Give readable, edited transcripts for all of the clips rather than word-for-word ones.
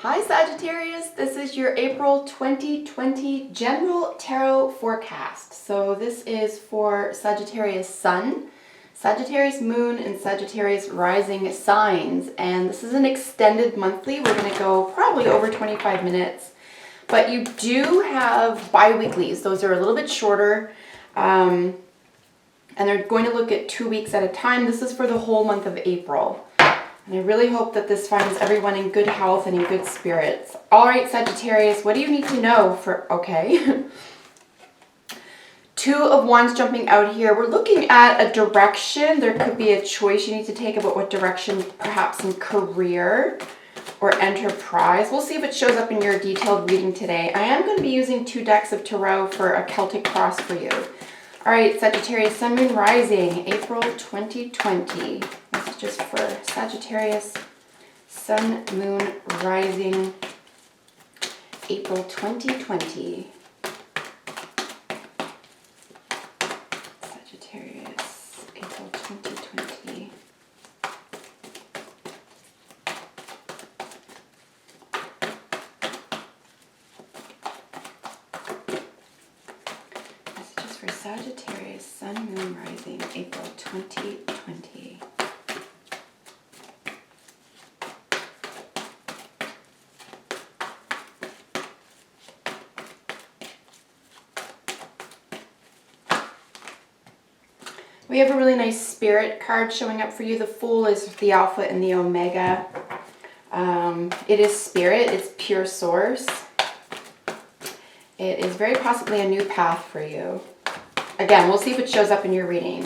Hi Sagittarius, this is your April 2020 General Tarot Forecast. So this is for Sagittarius Sun, Sagittarius Moon, and Sagittarius Rising signs. And this is an extended monthly. We're going to go probably over 25 minutes. But you do have bi-weeklies. Those are a little bit shorter. And they're going to look at 2 weeks at a time. This is for the whole month of April. And I really hope that this finds everyone in good health and in good spirits. All right, Sagittarius, what do you need to know for, okay. Two of Wands jumping out here. We're looking at a direction. There could be a choice you need to take about what direction, perhaps in career or enterprise. We'll see if it shows up in your detailed reading today. I am going to be using 2 decks of tarot for a Celtic cross for you. All right, Sagittarius, Sun, Moon, Rising, April 2020. This is just for Sagittarius, Sun, Moon, Rising, April 2020. Sagittarius, April 2020. Messages for Sagittarius, Sun, Moon, Rising, April 2020. We have a really nice spirit card showing up for you. The Fool is the Alpha and the Omega. It is spirit. It's pure source. It is very possibly a new path for you. Again, we'll see if it shows up in your reading.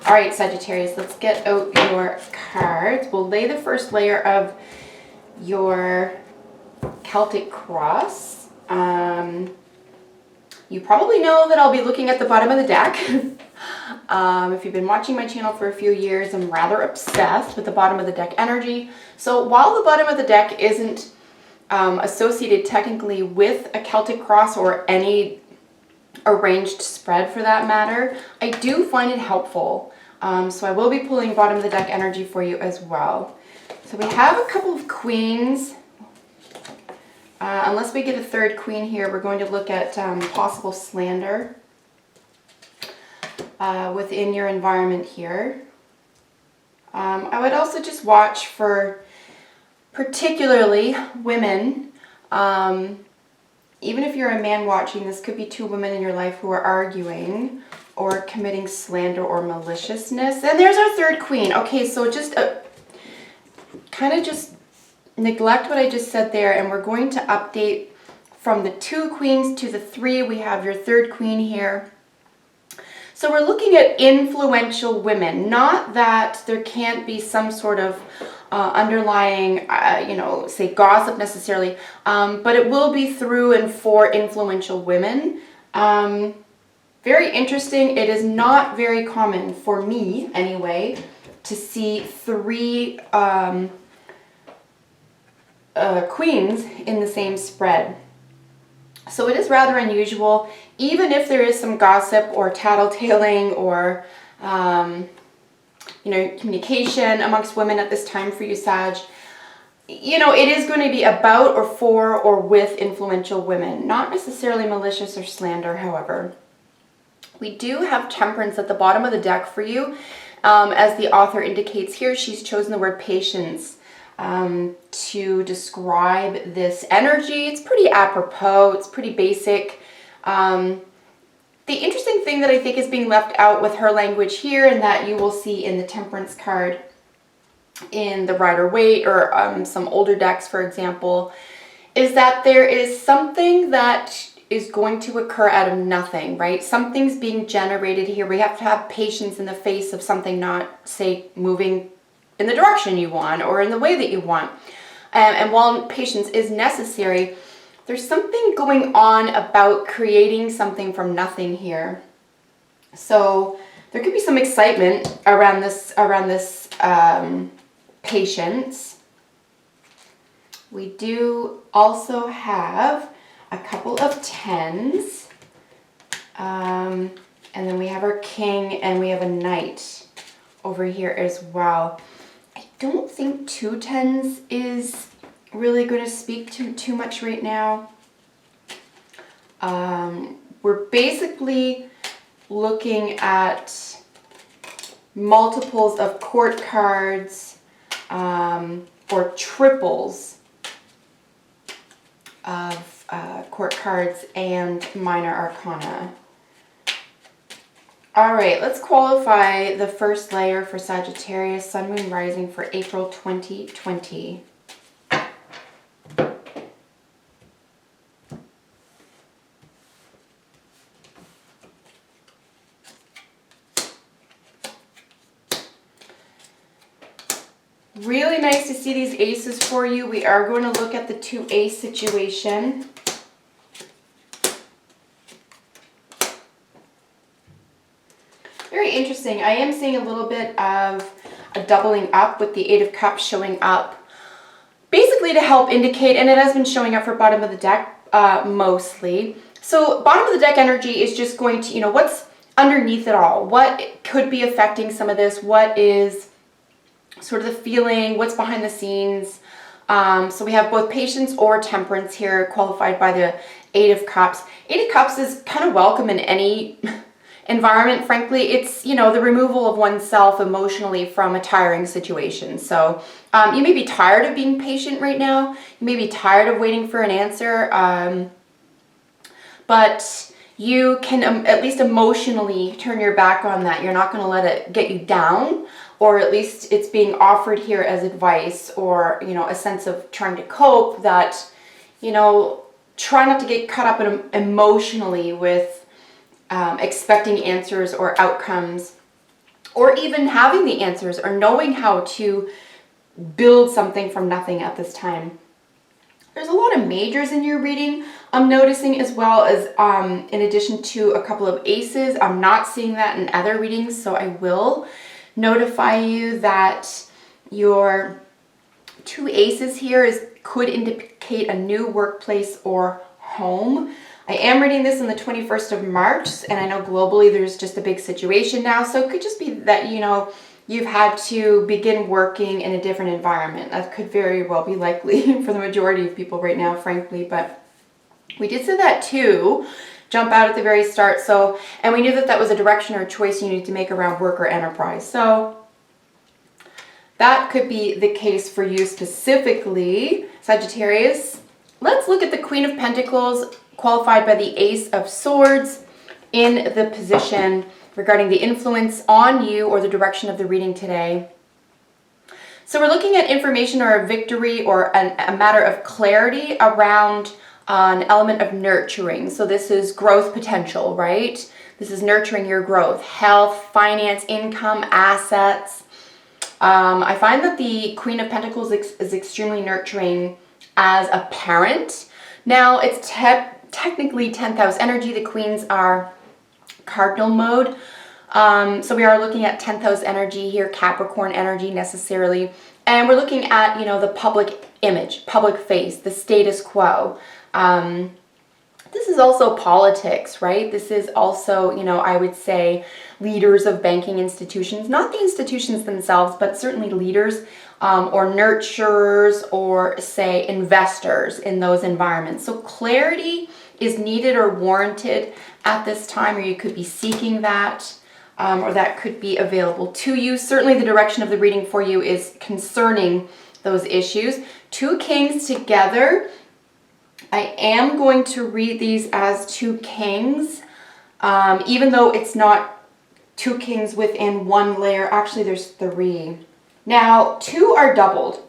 All right, Sagittarius, let's get out your cards. We'll lay the first layer of your Celtic cross. You probably know that I'll be looking at the bottom of the deck. If you've been watching my channel for a few years, I'm rather obsessed with the bottom of the deck energy. So while the bottom of the deck isn't associated technically with a Celtic cross or any arranged spread for that matter, I do find it helpful. So I will be pulling bottom of the deck energy for you as well. So we have a couple of queens. Unless we get a third queen here, we're going to look at possible slander within your environment here. I would also just watch for particularly women. Even if you're a man watching, this could be 2 women in your life who are arguing or committing slander or maliciousness. And there's our third queen. Okay, so just kind of just neglect what I just said there, and we're going to update from the 2 queens to the 3. We have your third queen here. So we're looking at influential women. Not that there can't be some sort of underlying, say gossip necessarily, but it will be through and for influential women. Very interesting. It is not very common for me, anyway, to see 3 queens in the same spread. So it is rather unusual, even if there is some gossip or tattletaling or, communication amongst women at this time for you, Sag. It is going to be about or for or with influential women, not necessarily malicious or slander, however. We do have Temperance at the bottom of the deck for you. As the author indicates here, she's chosen the word patience to describe this energy. It's pretty apropos. It's pretty basic. The interesting thing that I think is being left out with her language here, and that you will see in the Temperance card in the Rider-Waite or some older decks, for example, is that there is something that is going to occur out of nothing, right? Something's being generated here. We have to have patience in the face of something not, say, moving in the direction you want or in the way that you want. And while patience is necessary, there's something going on about creating something from nothing here. So there could be some excitement around this patience. We do also have a couple of 10s. And then we have our King and we have a Knight over here as well. I don't think 2 10s is really going to speak to too much right now. We're basically looking at multiples of court cards or triples of court cards and minor arcana. All right, let's qualify the first layer for Sagittarius, Sun, Moon, Rising for April 2020. Really nice to see these aces for you. We are going to look at the 2A situation. Very interesting. I am seeing a little bit of a doubling up with the 8 of Cups showing up basically to help indicate, and it has been showing up for bottom of the deck mostly. So bottom of the deck energy is just going to, what's underneath it all? What could be affecting some of this? What is sort of the feeling, what's behind the scenes? So we have both patience or temperance here, qualified by the 8 of Cups. 8 of Cups is kind of welcome in any environment, frankly. It's, the removal of oneself emotionally from a tiring situation. So you may be tired of being patient right now. You may be tired of waiting for an answer. But you can at least emotionally turn your back on that. You're not going to let it get you down, or at least it's being offered here as advice, or, a sense of trying to cope that, try not to get caught up emotionally with expecting answers or outcomes, or even having the answers, or knowing how to build something from nothing at this time. There's a lot of majors in your reading, I'm noticing, as well as in addition to a couple of aces. I'm not seeing that in other readings, so I will notify you that your 2 aces here could indicate a new workplace or home. I am reading this on the 21st of March, and I know globally there's just a big situation now, so it could just be that, you've had to begin working in a different environment. That could very well be likely for the majority of people right now, frankly, but we did say that too, jump out at the very start. So, and we knew that that was a direction or a choice you need to make around work or enterprise. So that could be the case for you specifically, Sagittarius. Let's look at the Queen of Pentacles, qualified by the Ace of Swords, in the position regarding the influence on you or the direction of the reading today. So we're looking at information or a victory or a matter of clarity around an element of nurturing. So this is growth potential, right? This is nurturing your growth, health, finance, income, assets. I find that the Queen of Pentacles is extremely nurturing as a parent. Now, it's technically 10th house energy. The queens are cardinal mode. So we are looking at 10th house energy here, Capricorn energy necessarily. And we're looking at, the public image, public face, the status quo. This is also politics, right? This is also, I would say leaders of banking institutions, not the institutions themselves, but certainly leaders or nurturers or say investors in those environments. So clarity is needed or warranted at this time, or you could be seeking that, or that could be available to you. Certainly the direction of the reading for you is concerning those issues. 2 kings together. I am going to read these as 2 kings, even though it's not 2 kings within one layer. Actually, there's 3. Now, 2 are doubled.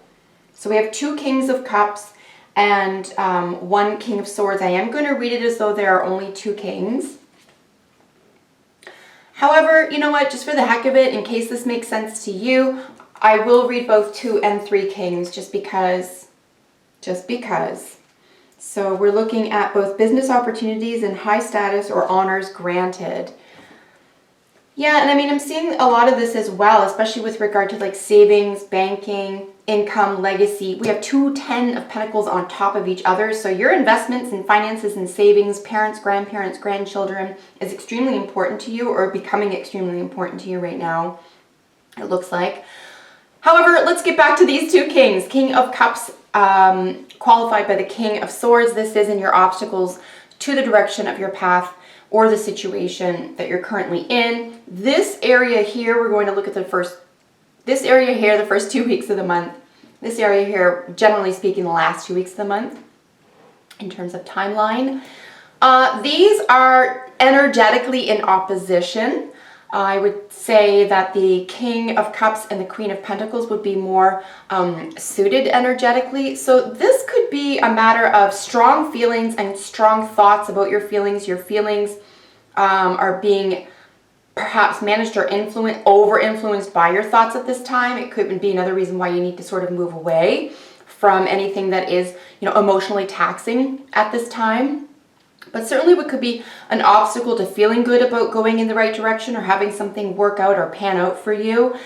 So we have 2 kings of cups and 1 king of swords. I am going to read it as though there are only 2 kings. However, you know what, just for the heck of it, in case this makes sense to you, I will read both 2 and 3 kings just because. So we're looking at both business opportunities and high status or honors granted. Yeah, and I mean, I'm seeing a lot of this as well, especially with regard to like savings, banking, income, legacy. We have 2 10 of Pentacles on top of each other. So your investments and finances and savings, parents, grandparents, grandchildren is extremely important to you, or becoming extremely important to you right now, it looks like. However, let's get back to these two kings. King of Cups, qualified by the King of Swords. This is in your obstacles to the direction of your path or the situation that you're currently in. This area here, we're going to look at the first 2 weeks of the month. This area here, generally speaking, the last 2 weeks of the month in terms of timeline. These are energetically in opposition. I would say that the King of Cups and the Queen of Pentacles would be more suited energetically. So this could be a matter of strong feelings and strong thoughts about your feelings. Your feelings are being perhaps managed or over-influenced by your thoughts at this time. It could be another reason why you need to sort of move away from anything that is, emotionally taxing at this time. But certainly what could be an obstacle to feeling good about going in the right direction or having something work out or pan out for you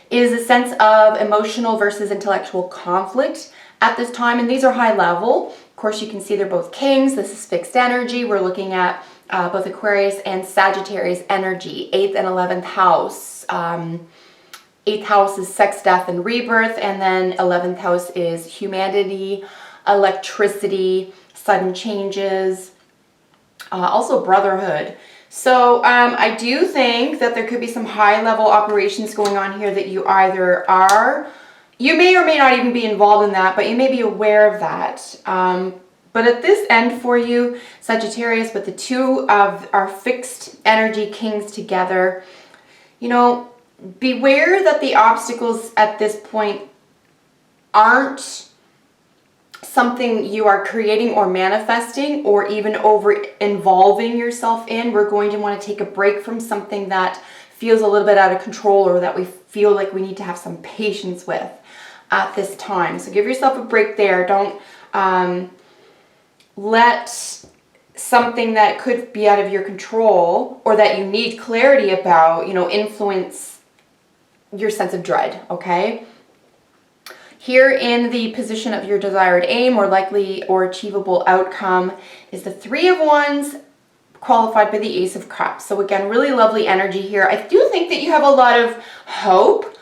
is a sense of emotional versus intellectual conflict at this time. And these are high level. Of course, you can see they're both kings. This is fixed energy. We're looking at both Aquarius and Sagittarius energy, 8th and 11th house. 8th house is sex, death, and rebirth. And then 11th house is humanity, electricity, sudden changes, also brotherhood. So I do think that there could be some high level operations going on here that you either you may or may not even be involved in that, but you may be aware of that. But at this end for you, Sagittarius, with the two of our fixed energy kings together, beware that the obstacles at this point aren't something you are creating or manifesting or even over involving yourself in. We're going to want to take a break from something that feels a little bit out of control or that we feel like we need to have some patience with at this time. So give yourself a break there. Don't let something that could be out of your control or that you need clarity about, influence your sense of dread, okay? Here in the position of your desired aim or likely or achievable outcome is the Three of Wands, qualified by the Ace of Cups. So again, really lovely energy here. I do think that you have a lot of hope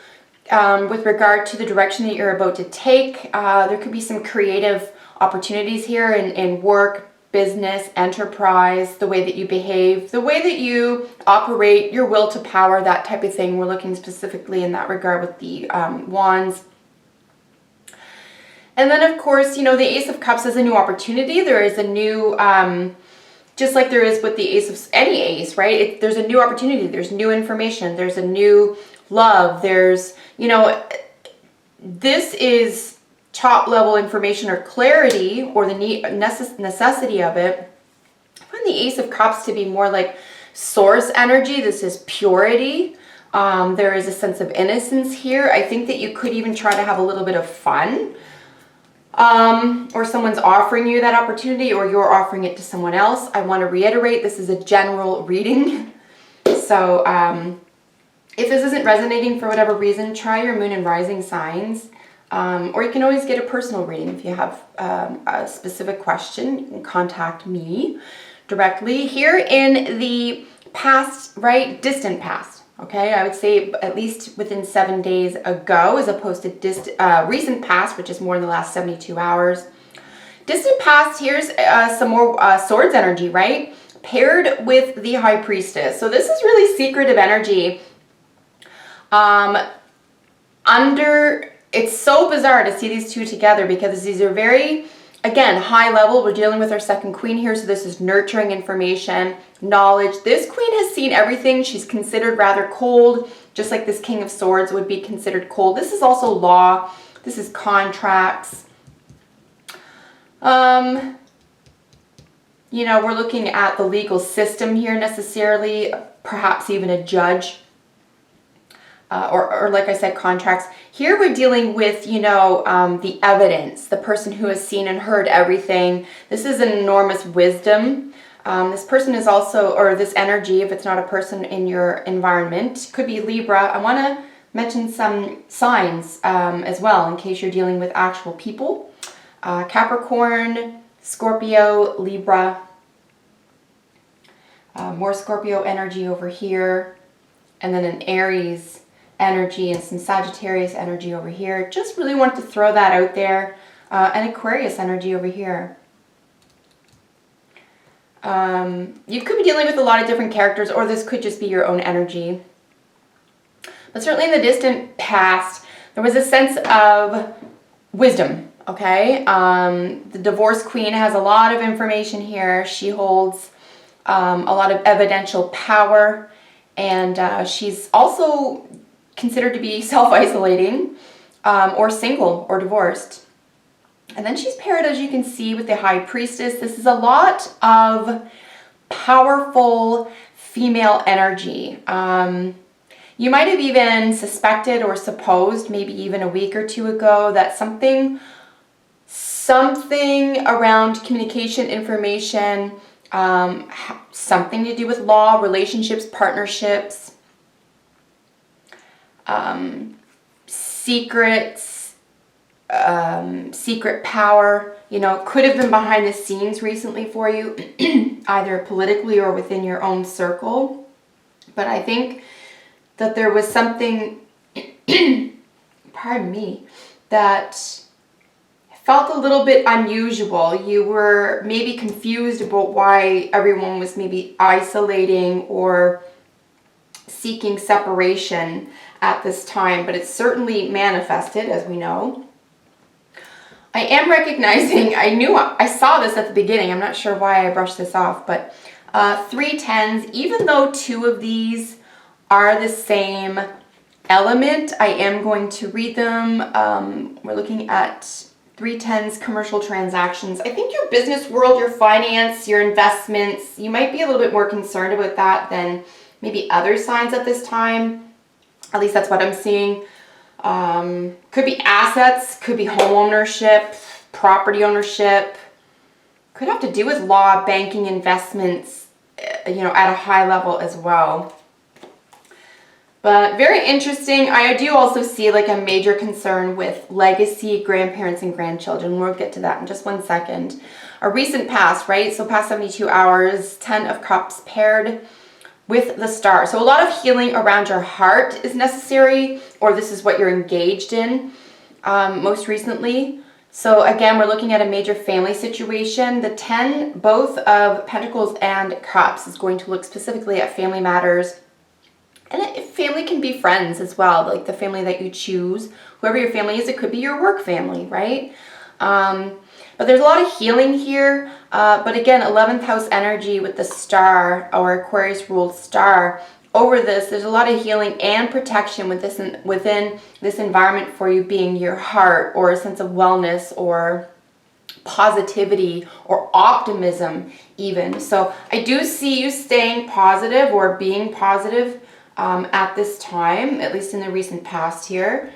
with regard to the direction that you're about to take. There could be some creative opportunities here in work, business, enterprise, the way that you behave, the way that you operate, your will to power, that type of thing. We're looking specifically in that regard with the Wands. And then, of course, the Ace of Cups is a new opportunity. There is a new, just like there is with the Ace of any ace, right? There's a new opportunity. There's new information. There's a new love. There's, this is top level information or clarity or the necessity of it. I find the Ace of Cups to be more like source energy. This is purity. There is a sense of innocence here. I think that you could even try to have a little bit of fun. Or someone's offering you that opportunity or you're offering it to someone else. I want to reiterate, this is a general reading. So if this isn't resonating for whatever reason, try your moon and rising signs. Or you can always get a personal reading. If you have a specific question, you can contact me directly. Here in the past, right, distant past. Okay, I would say at least within 7 days ago, as opposed to recent past, which is more in the last 72 hours. Distant past, here's some more swords energy, right? Paired with the High Priestess. So this is really secretive energy. It's so bizarre to see these two together because these are very, again, high level. We're dealing with our second queen here, so this is nurturing information, knowledge. This queen has seen everything. She's considered rather cold, just like this King of Swords would be considered cold. This is also law. This is contracts. We're looking at the legal system here necessarily, perhaps even a judge. Or like I said, contracts. Here we're dealing with, the evidence, the person who has seen and heard everything. This is an enormous wisdom. This person is also, or this energy, if it's not a person in your environment, could be Libra. I want to mention some signs as well in case you're dealing with actual people. Capricorn, Scorpio, Libra. More Scorpio energy over here. And then an Aries energy and some Sagittarius energy over here. Just really wanted to throw that out there. And Aquarius energy over here. You could be dealing with a lot of different characters, or this could just be your own energy. But certainly in the distant past, there was a sense of wisdom, okay? The divorce queen has a lot of information here. She holds a lot of evidential power, and she's also considered to be self-isolating, or single or divorced. And then she's paired, as you can see, with the High Priestess. This is a lot of powerful female energy. You might have even suspected or supposed, maybe even a week or two ago, that something around communication, information, something to do with law, relationships, partnerships, secrets, secret power, could have been behind the scenes recently for you, either politically or within your own circle. But I think that there was something, pardon me, that felt a little bit unusual. You were maybe confused about why everyone was maybe isolating or seeking separation at this time, but it's certainly manifested, as we know. I am recognizing, I saw this at the beginning, I'm not sure why I brushed this off, but 3 tens, even though 2 of these are the same element, I am going to read them. We're looking at 3 tens commercial transactions. I think your business world, your finance, your investments, you might be a little bit more concerned about that than maybe other signs at this time. At least that's what I'm seeing. Could be assets, could be home ownership, property ownership, could have to do with law, banking, investments, at a high level as well. But very interesting. I do also see like a major concern with legacy, grandparents, and grandchildren. We'll get to that in just one second. A recent past, right? So past 72 hours, 10 of Cups paired with the Star. So a lot of healing around your heart is necessary, or this is what you're engaged in most recently. So again, we're looking at a major family situation. The 10, both of Pentacles and Cups, is going to look specifically at family matters. And family can be friends as well, like the family that you choose. Whoever your family is, it could be your work family, right? But there's a lot of healing here. But again, 11th house energy with the Star, or Aquarius ruled Star. Over this, there's a lot of healing and protection with this within this environment for you, being your heart, or a sense of wellness, or positivity, or optimism even. So I do see you staying positive or being positive at this time, at least in the recent past here.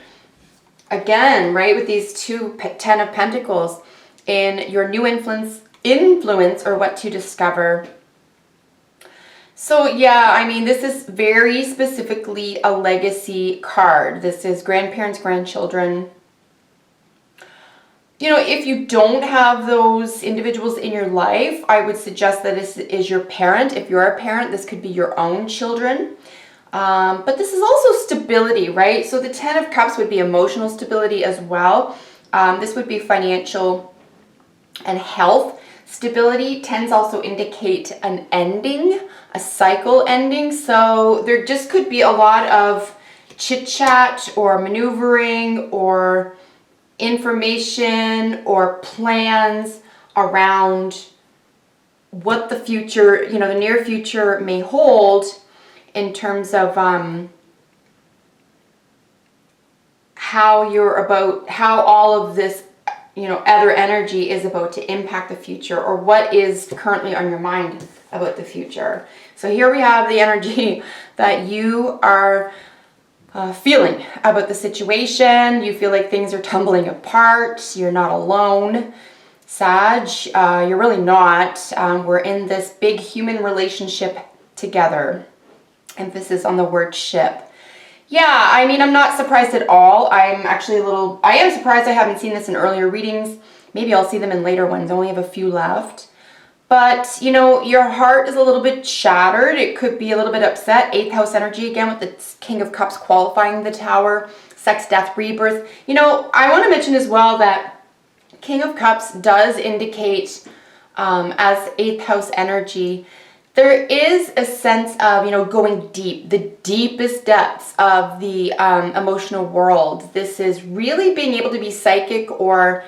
Again, right, with these 2 10 of Pentacles in your new influence or what to discover. So yeah, I mean, this is very specifically a legacy card. This is grandparents, grandchildren. If you don't have those individuals in your life, I would suggest that this is your parent. If you're a parent, this could be your own children. But this is also stability, right? So the 10 of Cups would be emotional stability as well. This would be financial and health stability. 10s also indicate an ending, a cycle ending. So there just could be a lot of chit chat or maneuvering or information or plans around what the future, the near future may hold in terms of how all of this other energy is about to impact the future, or what is currently on your mind about the future. So here we have the energy that you are feeling about the situation. You feel like things are tumbling apart. You're not alone, Sag. You're really not. We're in this big human relationship together. Emphasis on the word ship. Yeah, I mean, I'm not surprised at all. I am surprised I haven't seen this in earlier readings. Maybe I'll see them in later ones. I only have a few left. But, you know, your heart is a little bit shattered. It could be a little bit upset. 8th house energy again with the King of Cups qualifying the Tower. Sex, death, rebirth. You know, I want to mention as well that King of Cups does indicate as 8th house energy, there is a sense of, you know, going deep, the deepest depths of the emotional world. This is really being able to be psychic or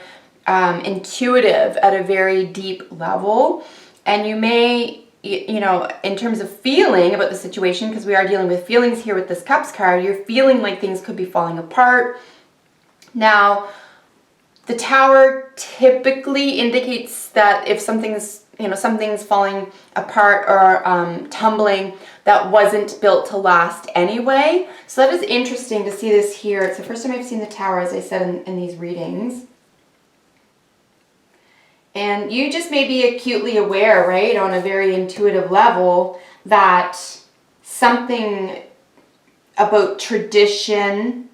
intuitive at a very deep level. And you may, you know, in terms of feeling about the situation, because we are dealing with feelings here with this Cups card, you're feeling like things could be falling apart. Now, the Tower typically indicates that if something's, you know, something's falling apart or tumbling, that wasn't built to last anyway. So that is interesting to see this here. It's the first time I've seen the Tower, as I said in these readings. And you just may be acutely aware, right, on a very intuitive level, that something about tradition,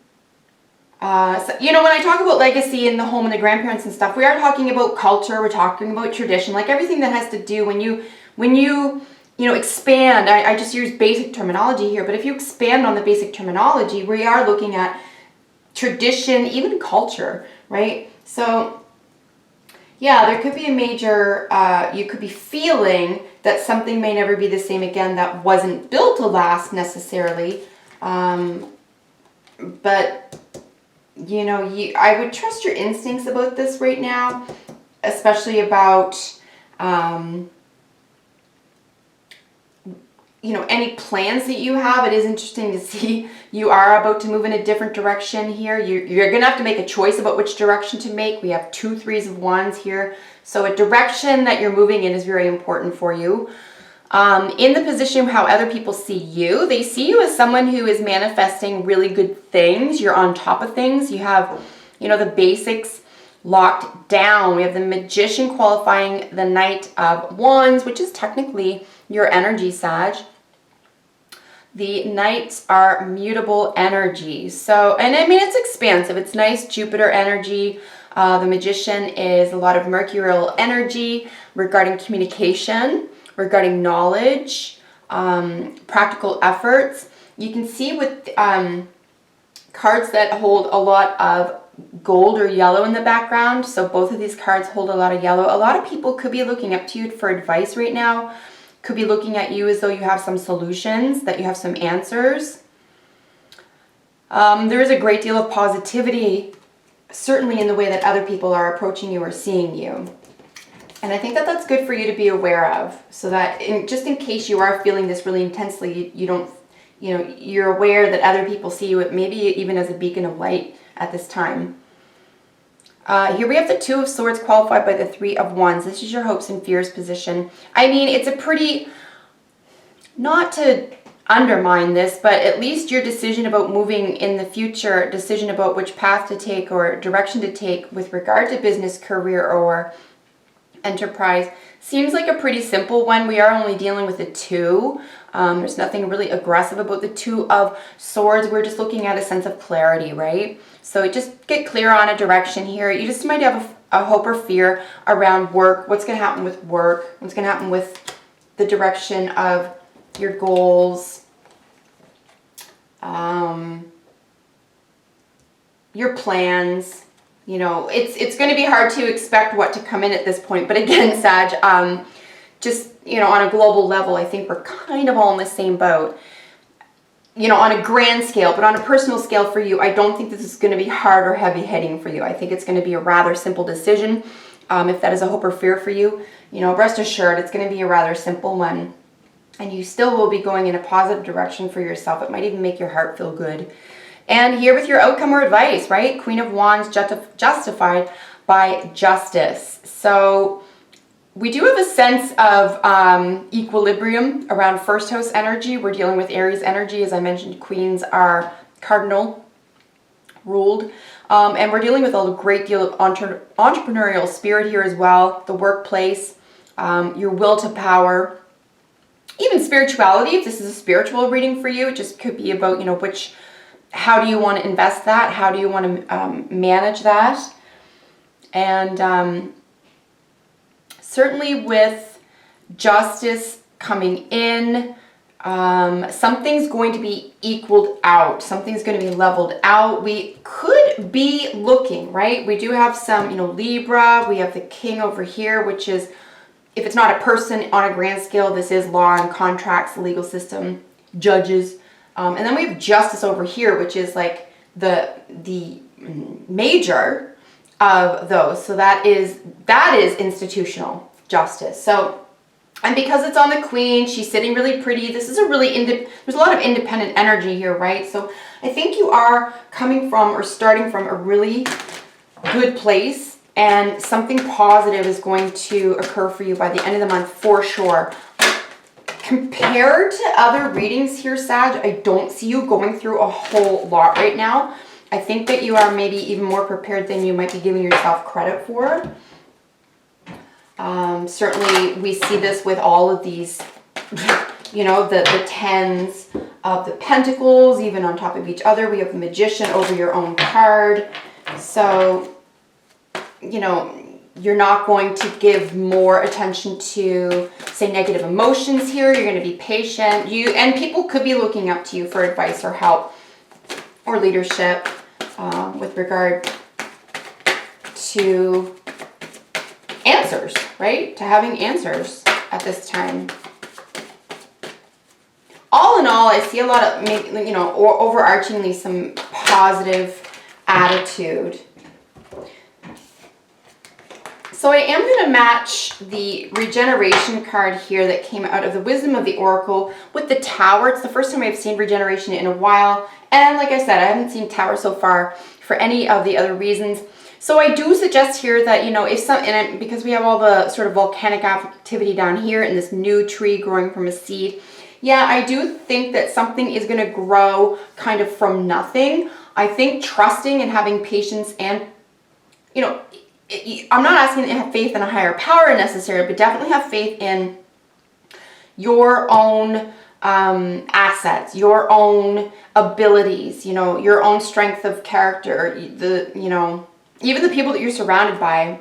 so, you know, when I talk about legacy in the home and the grandparents and stuff, we are talking about culture, we're talking about tradition, like everything that has to do when you know, expand. I just use basic terminology here, but if you expand on the basic terminology, we are looking at tradition, even culture, right? So yeah, there could be a major, you could be feeling that something may never be the same again that wasn't built to last necessarily. But, you know, I would trust your instincts about this right now, especially about, you know, any plans that you have. It is interesting to see you are about to move in a different direction here. You're going to have to make a choice about which direction to make. We have 2 3s of wands here. So a direction that you're moving in is very important for you. In the position how other people see you, they see you as someone who is manifesting really good things. You're on top of things. You have, you know, the basics locked down. We have the Magician qualifying the Knight of Wands, which is technically your energy, Sag. The Knights are mutable energies. So, and I mean, it's expansive. It's nice Jupiter energy. The Magician is a lot of mercurial energy regarding communication, regarding knowledge, practical efforts. You can see with cards that hold a lot of gold or yellow in the background. So both of these cards hold a lot of yellow. A lot of people could be looking up to you for advice right now. Could be looking at you as though you have some solutions, that you have some answers. There is a great deal of positivity, certainly in the way that other people are approaching you or seeing you. And I think that that's good for you to be aware of, so that just in case you are feeling this really intensely, you don't, you know, you're aware that other people see you maybe even as a beacon of light at this time. Here we have the 2 of Swords qualified by the 3 of Wands. This is your hopes and fears position. I mean, it's a pretty, not to undermine this, but at least your decision about moving in the future, decision about which path to take or direction to take with regard to business, career, or enterprise seems like a pretty simple one. We are only dealing with a 2. There's nothing really aggressive about the 2 of Swords. We're just looking at a sense of clarity, right? So just get clear on a direction here. You just might have a hope or fear around work. What's going to happen with work? What's going to happen with the direction of your goals? Your plans. You know, it's going to be hard to expect what to come in at this point. But again, Sag, just, you know, on a global level, I think we're kind of all in the same boat. You know, on a grand scale, but on a personal scale for you, I don't think this is going to be hard or heavy hitting for you. I think it's going to be a rather simple decision. If that is a hope or fear for you, you know, rest assured, it's going to be a rather simple one. And you still will be going in a positive direction for yourself. It might even make your heart feel good. And here with your outcome or advice, right? Queen of Wands justified by justice. So we do have a sense of equilibrium around first house energy. We're dealing with Aries energy. As I mentioned, queens are cardinal ruled. And we're dealing with a great deal of entrepreneurial spirit here as well. The workplace, your will to power, even spirituality. If this is a spiritual reading for you, it just could be about, you know, how do you want to invest that? How do you want to manage that? And certainly with justice coming in. Something's going to be equaled out. Something's going to be leveled out. We could be looking, right? We do have some, you know, Libra. We have the King over here, which is, if it's not a person on a grand scale, this is law and contracts, the legal system, judges. And then we have Justice over here, which is like the major of those. So that is institutional justice. So, and because it's on the Queen, she's sitting really pretty. This is a really, there's a lot of independent energy here, right? So I think you are coming from or starting from a really good place, and something positive is going to occur for you by the end of the month for sure. Compared to other readings here, Sag, I don't see you going through a whole lot right now. I think that you are maybe even more prepared than you might be giving yourself credit for. Certainly we see this with all of these, you know, the tens of the pentacles, even on top of each other. We have the Magician over your own card. So, you know, you're not going to give more attention to, say, negative emotions here. You're going to be patient. And people could be looking up to you for advice or help or leadership with regard to answers, right? To having answers at this time. All in all, I see a lot of, you know, or overarchingly some positive attitude. So I am going to match the regeneration card here that came out of the Wisdom of the Oracle with the Tower. It's the first time I've seen regeneration in a while. And like I said, I haven't seen Tower so far for any of the other reasons. So I do suggest here that, you know, if some, and because we have all the sort of volcanic activity down here and this new tree growing from a seed, yeah, I do think that something is going to grow kind of from nothing. I think trusting and having patience and, you know, I'm not asking you to have faith in a higher power necessarily, but definitely have faith in your own assets, your own abilities, you know, your own strength of character, you know, even the people that you're surrounded by.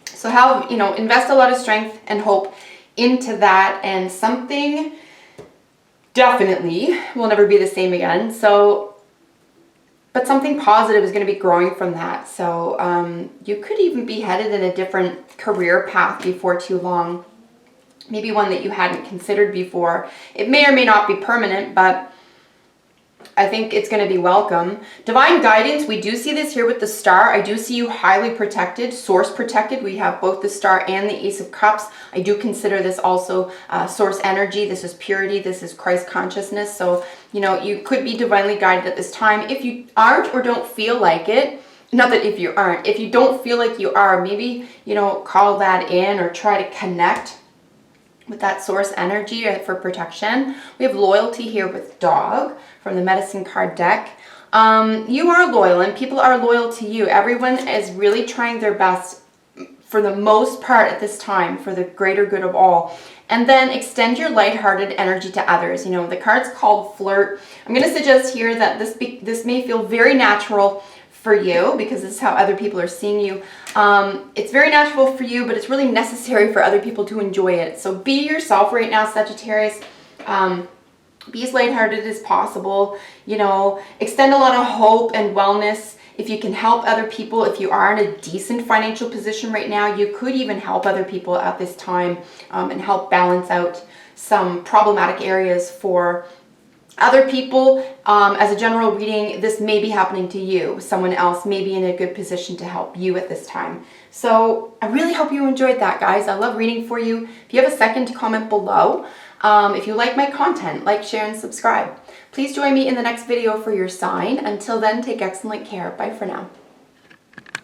So have, you know, invest a lot of strength and hope into that, and something definitely will never be the same again. So, but something positive is going to be growing from that. So you could even be headed in a different career path before too long. Maybe one that you hadn't considered before. It may or may not be permanent, but I think it's going to be welcome. Divine guidance, we do see this here with the Star. I do see you highly protected, source protected. We have both the Star and the Ace of Cups. I do consider this also source energy. This is purity. This is Christ consciousness. So, you know, you could be divinely guided at this time. If you aren't or don't feel like it, not that if you aren't, if you don't feel like you are, maybe, you know, call that in or try to connect with that source energy for protection. We have loyalty here with Dog from the medicine card deck. You are loyal and people are loyal to you. Everyone is really trying their best for the most part at this time for the greater good of all. And then extend your lighthearted energy to others. You know, the card's called Flirt. I'm going to suggest here that this may feel very natural for you because this is how other people are seeing you. It's very natural for you, but it's really necessary for other people to enjoy it. So be yourself right now, Sagittarius. Be as lighthearted as possible. You know, extend a lot of hope and wellness. If you can help other people, if you are in a decent financial position right now, you could even help other people at this time and help balance out some problematic areas for other people. As a general reading, this may be happening to you. Someone else may be in a good position to help you at this time. So I really hope you enjoyed that, guys. I love reading for you. If you have a second, comment below. If you like my content, like, share, and subscribe. Please join me in the next video for your sign. Until then, take excellent care. Bye for now.